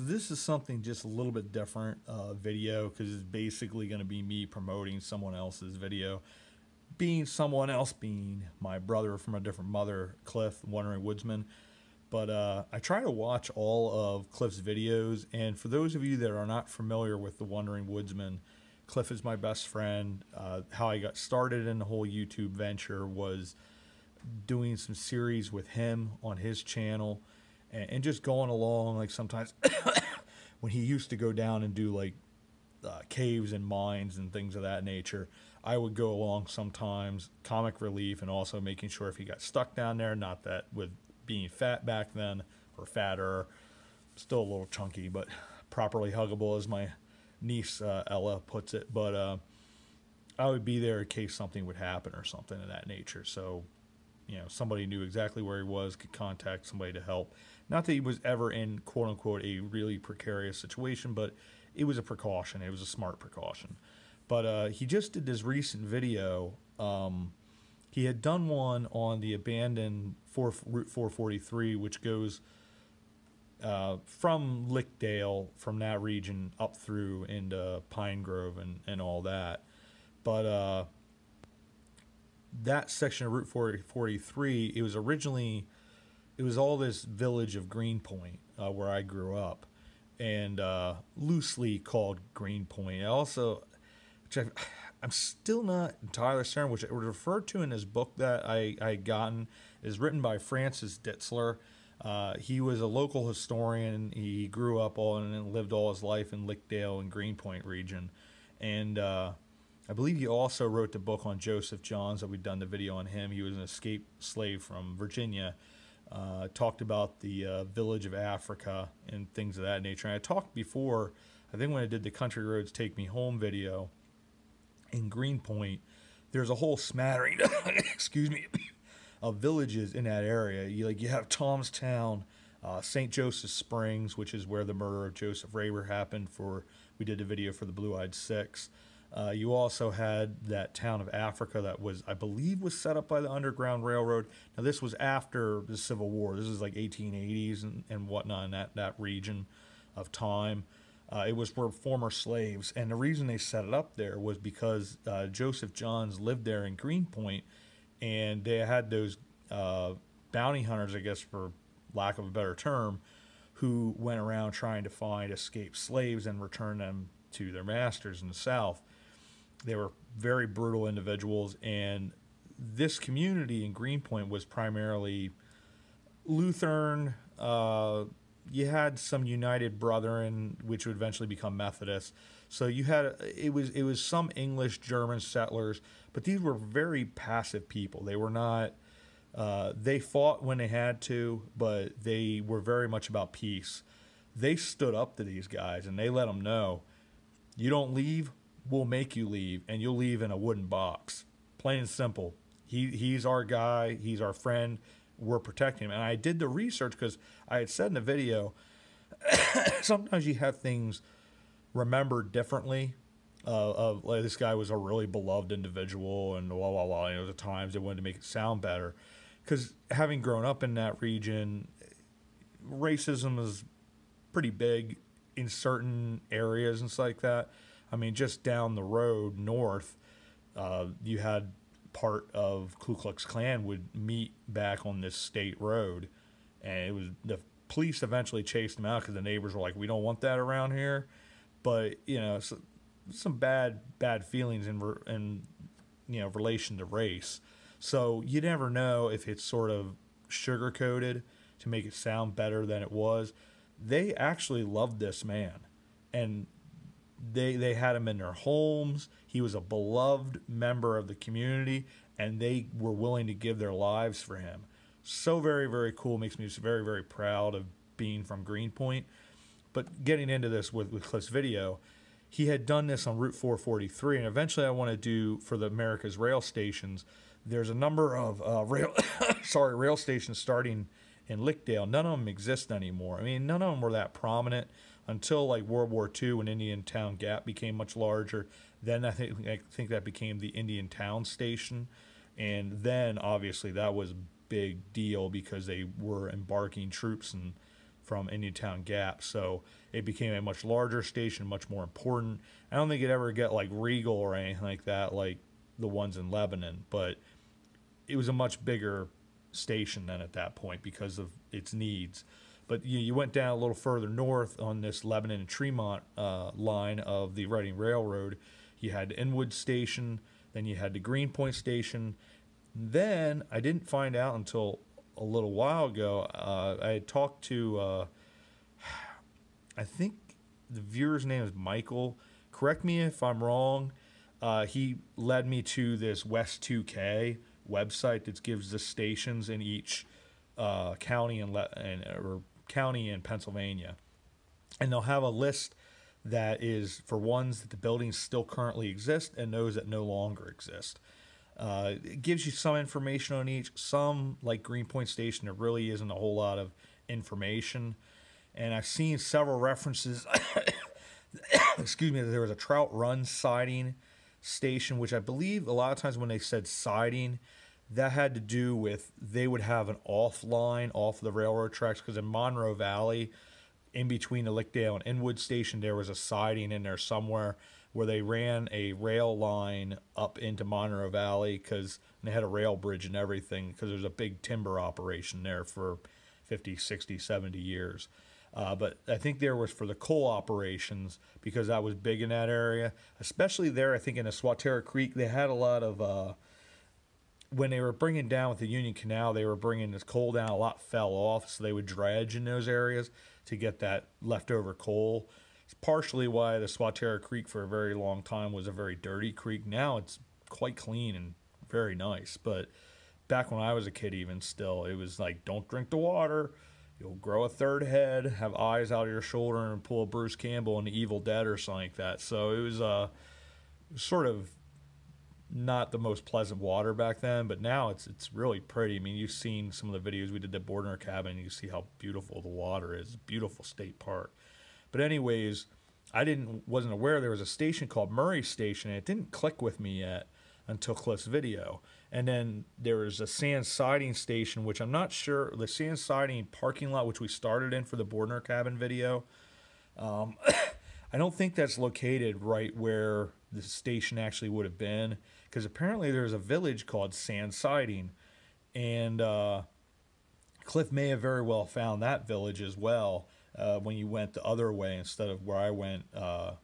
this is something just a little bit different video, because it's basically going to be me promoting someone else's video. Being someone else being my brother from a different mother, Cliff, Wandering Woodsman. But I try to watch all of Cliff's videos, and for those of you that are not familiar with the Wandering Woodsman, Cliff is my best friend. How I got started in the whole YouTube venture was doing some series with him on his channel, and just going along, like sometimes when he used to go down and do like caves and mines and things of that nature, I would go along sometimes, comic relief, and also making sure if he got stuck down there, not that with being fat back then, or fatter, still a little chunky, but properly huggable, as my niece Ella puts it. But I would be there in case something would happen or something of that nature. So, you know, somebody knew exactly where he was, could contact somebody to help. Not that he was ever in, quote unquote, a really precarious situation, but it was a precaution. It was a smart precaution. But he just did this recent video. He had done one on the abandoned Route 443, which goes from Lickdale, from that region, up through into Pine Grove and all that. But that section of Route 443, it was originally, it was all this village of Greenpoint, where I grew up, and loosely called Greenpoint. Also, which I'm still not entirely certain, which it was referred to in his book that I had gotten, is written by Francis Ditzler. He was a local historian. He grew up and lived all his life in Lickdale and Greenpoint region. And I believe he also wrote the book on Joseph Johns that we've done the video on him. He was an escaped slave from Virginia. Talked about the village of Africa and things of that nature. And I talked before, I think when I did the Country Roads Take Me Home video, in Greenpoint, there's a whole smattering, excuse me, of villages in that area. You have Tomstown, St. Joseph Springs, which is where the murder of Joseph Raber happened. We did a video for the Blue-Eyed Six. You also had that town of Africa that was, I believe, was set up by the Underground Railroad. Now, this was after the Civil War. This is like 1880s and whatnot in that region of time. It was for former slaves, and the reason they set it up there was because Joseph Johns lived there in Greenpoint, and they had those bounty hunters, I guess for lack of a better term, who went around trying to find escaped slaves and return them to their masters in the South. They were very brutal individuals, and this community in Greenpoint was primarily Lutheran. You had some United Brethren, which would eventually become Methodist. So you had, it was some English, German settlers, but these were very passive people. They were not, they fought when they had to, but they were very much about peace. They stood up to these guys, and they let them know, you don't leave, we'll make you leave, and you'll leave in a wooden box. Plain and simple. He's our guy, he's our friend, we're protecting him. And I did the research because I had said in the video, sometimes you have things remembered differently. Like this guy was a really beloved individual, and blah blah blah. The times they wanted to make it sound better, because having grown up in that region, racism is pretty big in certain areas and stuff like that. I mean, just down the road north, you had part of Ku Klux Klan would meet back on this state road, and it was, the police eventually chased them out because the neighbors were like, we don't want that around here. But some bad feelings in relation to race. So you never know if it's sort of sugar coated to make it sound better than it was. They actually loved this man, and they had him in their homes. He was a beloved member of the community, and they were willing to give their lives for him. So very, very cool. Makes me just very, very proud of being from Greenpoint. But getting into this with Cliff's video, he had done this on Route 443, and eventually I want to do for the America's rail stations. There's a number of rail stations starting in Lickdale. None of them exist anymore. I mean, none of them were that prominent until like World War II, when Indiantown Gap became much larger. Then I think that became the Indiantown Station, and then obviously that was a big deal because they were embarking troops and from Indiantown Gap. So it became a much larger station, much more important. I don't think it ever get like regal or anything like that, like the ones in Lebanon, but it was a much bigger station then at that point because of its needs. But you went down a little further north on this Lebanon and Tremont line of the Reading Railroad. You had Inwood Station, then you had the Greenpoint Station. Then I didn't find out until a little while ago. I had talked to, I think the viewer's name is Michael. Correct me if I'm wrong. He led me to this West 2K website that gives the stations in each county or county in Pennsylvania, and they'll have a list that is for ones that the buildings still currently exist and those that no longer exist. It gives you some information on each. Some, like Greenpoint Station, there really isn't a whole lot of information, and I've seen several references excuse me, that there was a Trout Run siding station, which I believe a lot of times when they said siding, that had to do with they would have an off line off the railroad tracks, because in Monroe Valley, in between the Lickdale and Inwood Station, there was a siding in there somewhere where they ran a rail line up into Monroe Valley, because they had a rail bridge and everything, because there's a big timber operation there for 50, 60, 70 years. But I think there was for the coal operations, because that was big in that area, especially there. I think in the Swatara Creek, they had a lot of when they were bringing down with the Union Canal, they were bringing this coal down, a lot fell off, so they would dredge in those areas to get that leftover coal. It's partially why the Swatara Creek for a very long time was a very dirty creek. Now it's quite clean and very nice, but back when I was a kid, even still, it was like, don't drink the water, you'll grow a third head, have eyes out of your shoulder, and pull a Bruce Campbell in The Evil Dead or something like that. So it was sort of not the most pleasant water back then, but now it's really pretty. I mean, you've seen some of the videos we did at Bordner Cabin, and you see how beautiful the water is. Beautiful state park. But anyways, wasn't aware there was a station called Murray Station, and it didn't click with me yet until Cliff's video. And then there was a sand siding station, which I'm not sure, the sand siding parking lot, which we started in for the Bordner Cabin video. I don't think that's located right where the station actually would have been, because apparently there's a village called Sand Siding, and Cliff may have very well found that village as well when you went the other way instead of where I went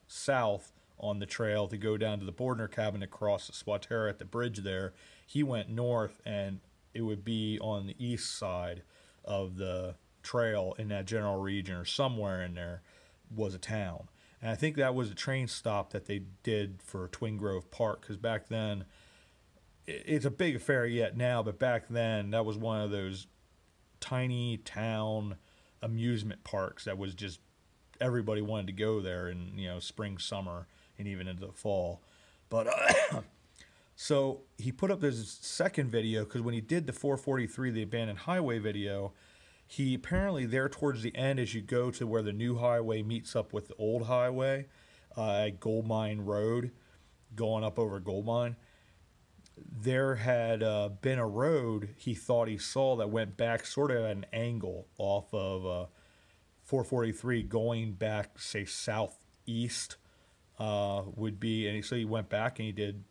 south on the trail to go down to the Bordner Cabin to cross the Swatara at the bridge there. He went north, and it would be on the east side of the trail in that general region, or somewhere in there was a town. And I think that was a train stop that they did for Twin Grove Park, because back then, it's a big affair yet now, but back then that was one of those tiny town amusement parks that was just, everybody wanted to go there in, spring, summer, and even into the fall. But so he put up this second video, because when he did the 443, the abandoned highway video, he apparently there towards the end, as you go to where the new highway meets up with the old highway at Gold Mine Road, going up over Gold Mine, there had been a road he thought he saw that went back sort of at an angle off of 443, going back, say, southeast would be. And so he went back and he did,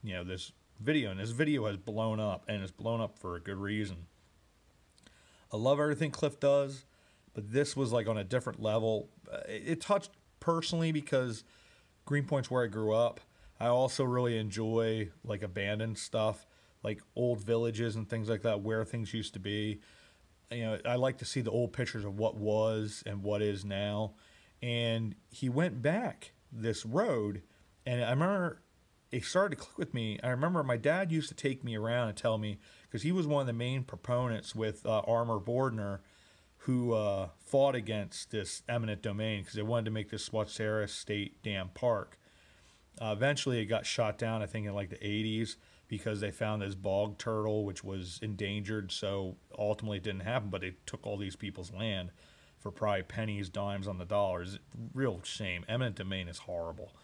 this video. And this video has blown up, and it's blown up for a good reason. I love everything Cliff does, but this was like on a different level. It touched personally because Greenpoint's where I grew up. I also really enjoy like abandoned stuff, like old villages and things like that, where things used to be. I like to see the old pictures of what was and what is now. And he went back this road, and I remember it started to click with me. I remember my dad used to take me around and tell me, because he was one of the main proponents with Armour Bordner, who fought against this eminent domain because they wanted to make this Swatara State Dam Park. Eventually it got shot down, I think in like the 80s, because they found this bog turtle, which was endangered. So ultimately it didn't happen, but they took all these people's land for probably pennies, dimes on the dollars. Real shame. Eminent domain is horrible.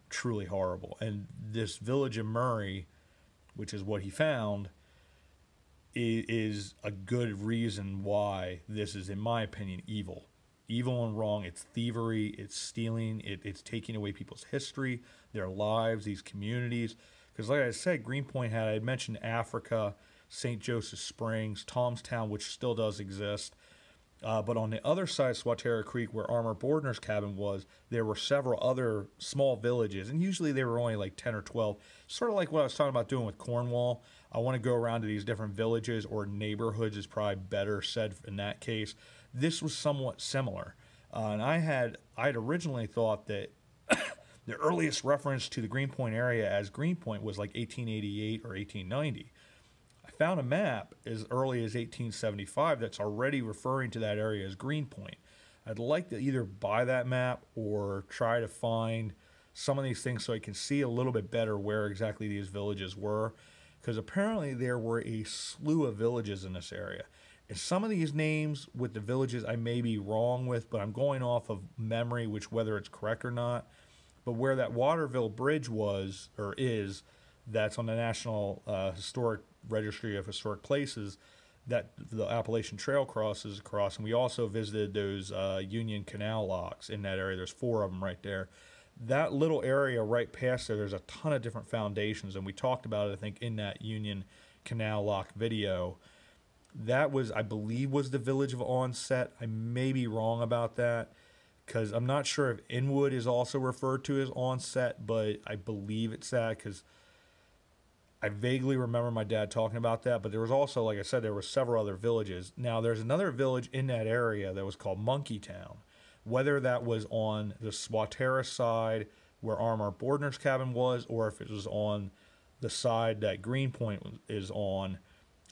Truly horrible. And this village of Murray, which is what he found, is a good reason why this is, in my opinion, evil. Evil and wrong. It's thievery, it's stealing, it's taking away people's history, their lives, these communities. Because like I said, Greenpoint I had mentioned Africa, St. Joseph Springs, Tomstown, which still does exist. But on the other side of Swatara Creek, where Armor Bordner's cabin was, there were several other small villages, and usually they were only like 10 or 12. Sort of like what I was talking about doing with Cornwall. I want to go around to these different villages, or neighborhoods is probably better said in that case. This was somewhat similar. And I'd originally thought that the earliest reference to the Greenpoint area as Greenpoint was like 1888 or 1890. Found a map as early as 1875 that's already referring to that area as Greenpoint. I'd like to either buy that map or try to find some of these things so I can see a little bit better where exactly these villages were, because apparently there were a slew of villages in this area. And some of these names with the villages I may be wrong with, but I'm going off of memory, which whether it's correct or not. But where that Waterville Bridge was, or is, that's on the National Historic Registry of Historic Places, that the Appalachian Trail crosses across, and we also visited those Union Canal locks in that area. There's 4 of them right there. That little area right past there's a ton of different foundations, and we talked about it, I think, in that Union Canal lock video. That was, I believe, was the village of Onset. I may be wrong about that, because I'm not sure if Inwood is also referred to as Onset, but I believe it's that, because I vaguely remember my dad talking about that. But there was also, like I said, there were several other villages. Now, there's another village in that area that was called Monkeytown. Whether that was on the Swatara side where Armor Bordner's cabin was, or if it was on the side that Greenpoint is on,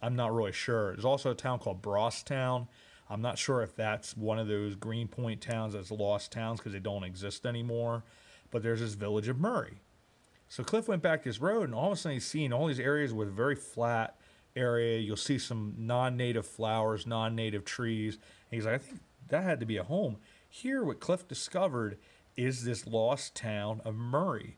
I'm not really sure. There's also a town called Brosstown. I'm not sure if that's one of those Greenpoint towns that's lost towns because they don't exist anymore. But there's this village of Murray. So Cliff went back this road, and all of a sudden he's seeing all these areas with very flat area. You'll see some non-native flowers, non-native trees. And he's like, I think that had to be a home. Here, what Cliff discovered is this lost town of Murray.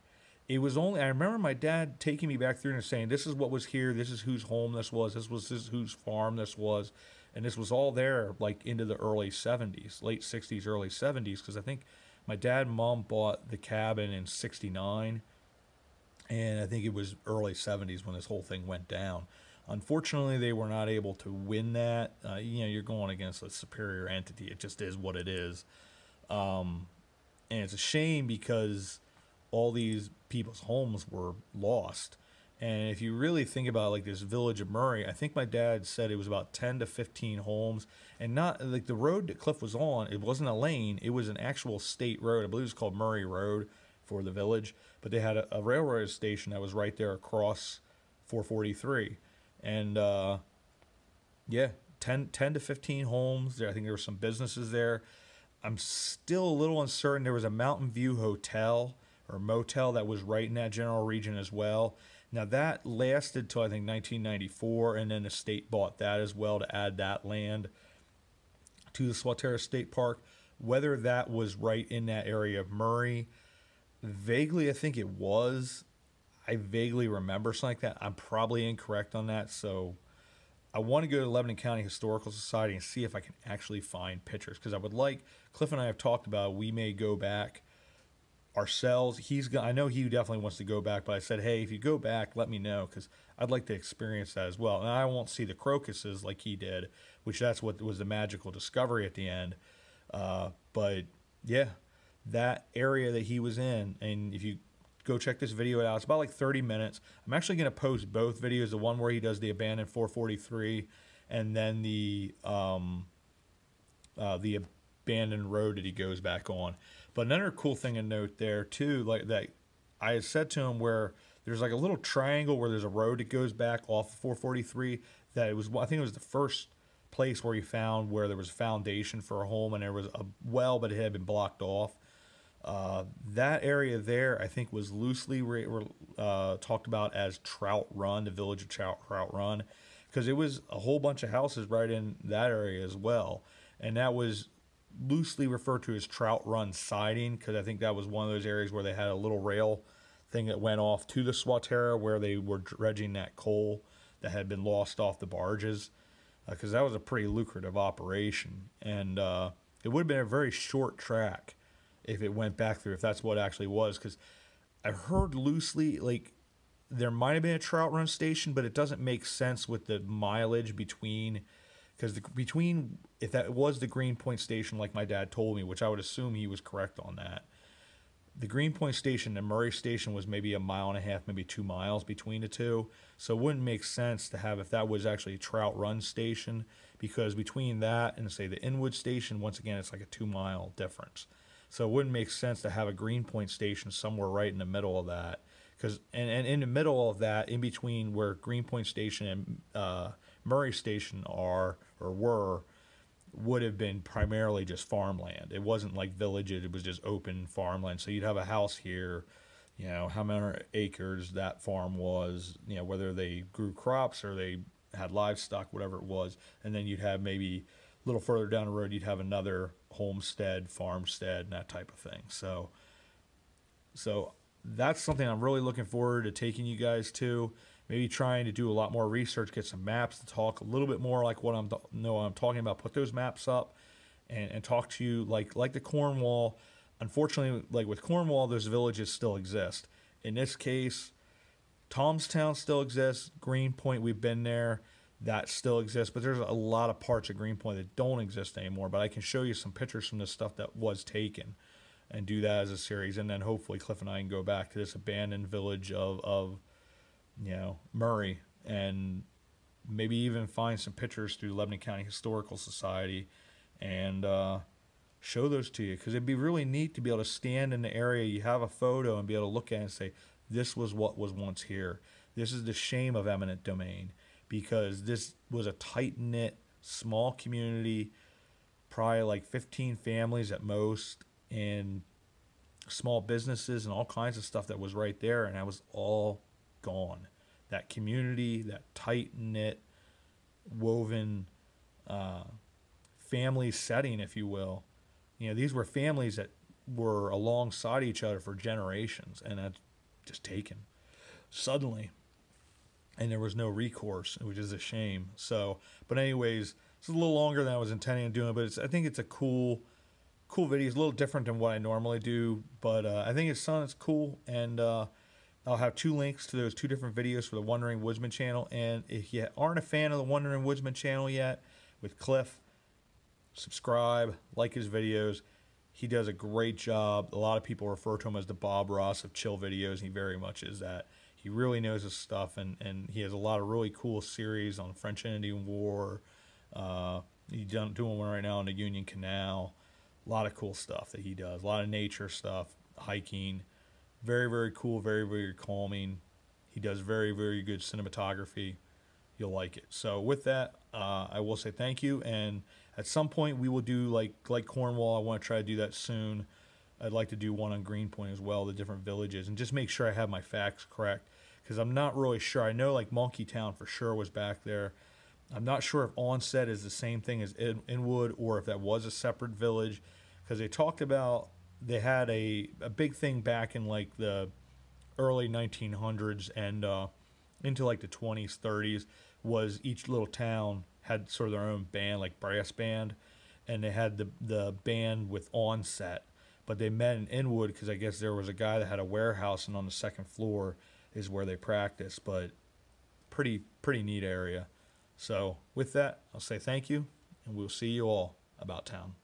It was only, I remember my dad taking me back through and saying, this is what was here, this is whose home this was whose farm this was. And this was all there like into the early 70s, late 60s, early 70s, because I think my dad and mom bought the cabin in 69. And I think it was early 70s when this whole thing went down. Unfortunately, they were not able to win that. You're going against a superior entity. It just is what it is. And it's a shame because all these people's homes were lost. And if you really think about like this village of Murray, I think my dad said it was about 10 to 15 homes. And not like the road that Cliff was on, it wasn't a lane. It was an actual state road. I believe it was called Murray Road for the village. But they had a railroad station that was right there across 443. And, 10 to 15 homes there. I think there were some businesses there. I'm still a little uncertain. There was a Mountain View hotel or motel that was right in that general region as well. Now, that lasted till, I think, 1994, and then the state bought that as well to add that land to the Swatara State Park. Whether that was right in that area of Murray, vaguely, I think it was. I vaguely remember something like that. I'm probably incorrect on that, so I want to go to Lebanon County Historical Society and see if I can actually find pictures, because I would like, Cliff and I have talked about, we may go back ourselves. I know he definitely wants to go back, but I said, hey, if you go back, let me know, because I'd like to experience that as well. And I won't see the crocuses like he did, which that's what was the magical discovery at the end. But yeah, that area that he was in, and if you go check this video out, it's about like 30 minutes. I'm actually going to post both videos, the one where he does the abandoned 443 and then the abandoned road that he goes back on. But another cool thing to note there too, like that I had said to him, where there's like a little triangle where there's a road that goes back off of 443, that it was, I think it was the first place where he found where there was a foundation for a home, and there was a well, but it had been blocked off. That area there, I think, was loosely talked about as Trout Run, the village of Trout Run, because it was a whole bunch of houses right in that area as well. And that was loosely referred to as Trout Run Siding, because I think that was one of those areas where they had a little rail thing that went off to the Swatara where they were dredging that coal that had been lost off the barges, because that was a pretty lucrative operation. And it would have been a very short track if it went back through, if that's what it actually was. Because I heard loosely, like, there might have been a trout run station, but it doesn't make sense with the mileage between, because between, if that was the Greenpoint station, like my dad told me, which I would assume he was correct on that, the Greenpoint station and Murray station was maybe 1.5 miles, maybe 2 miles between the two. So it wouldn't make sense to have, if that was actually a trout run station, because between that and say the Inwood station, once again, it's like a 2-mile difference. So it wouldn't make sense to have a Greenpoint station somewhere right in the middle of that. Because and in the middle of that, in between where Greenpoint station and Murray station are or were, would have been primarily just farmland. It wasn't like villages, it was just open farmland. So you'd have a house here, you know, how many acres that farm was, you know, whether they grew crops or they had livestock, whatever it was. And then you'd have maybe a little further down the road, you'd have another homestead, farmstead, and that type of thing. So that's something I'm really looking forward to taking you guys to. Maybe trying to do a lot more research, get some maps to talk a little bit more like what I'm talking about. Put those maps up and talk to you like the Cornwall. Unfortunately, like with Cornwall, those villages still exist. In this case, Tomstown still exists. Greenpoint, we've been there. That still exists. But there's a lot of parts of Greenpoint that don't exist anymore. But I can show you some pictures from the stuff that was taken and do that as a series. And then hopefully Cliff and I can go back to this abandoned village of you know, Murray, and maybe even find some pictures through Lebanon County Historical Society and show those to you, because it'd be really neat to be able to stand in the area, you have a photo, and be able to look at it and say, this was what was once here. This is the shame of eminent domain, because this was a tight-knit, small community, probably like 15 families at most, and small businesses and all kinds of stuff that was right there, and that was all gone. That community, that tight-knit, woven family setting, if you will. You know, these were families that were alongside each other for generations, and that's just taken suddenly. And there was no recourse, which is a shame. So, but anyways, it's a little longer than I was intending on doing, but I think it's a cool video. It's a little different than what I normally do, but I think it's fun, it's cool, and I'll have 2 links to those 2 different videos for the Wandering Woodsman channel. And if you aren't a fan of the Wandering Woodsman channel yet with Cliff, subscribe, like his videos. He does a great job. A lot of people refer to him as the Bob Ross of chill videos, and he very much is that. He really knows his stuff, and he has a lot of really cool series on the French and Indian War. He's doing one right now on the Union Canal. A lot of cool stuff that he does. A lot of nature stuff, hiking. Very, very cool, very, very calming. He does very, very good cinematography. You'll like it. So with that, I will say thank you. And at some point, we will do like Cornwall. I want to try to do that soon. I'd like to do one on Greenpoint as well, the different villages, and just make sure I have my facts correct, because I'm not really sure. I know like Monkeytown for sure was back there. I'm not sure if Onset is the same thing as Inwood, or if that was a separate village, because they talked about they had a big thing back in like the early 1900s and into like the 20s, 30s, was each little town had sort of their own band, like brass band, and they had the band with Onset. But they met in Inwood because I guess there was a guy that had a warehouse, and on the 2nd floor is where they practiced. But pretty neat area. So with that, I'll say thank you, and we'll see you all about town.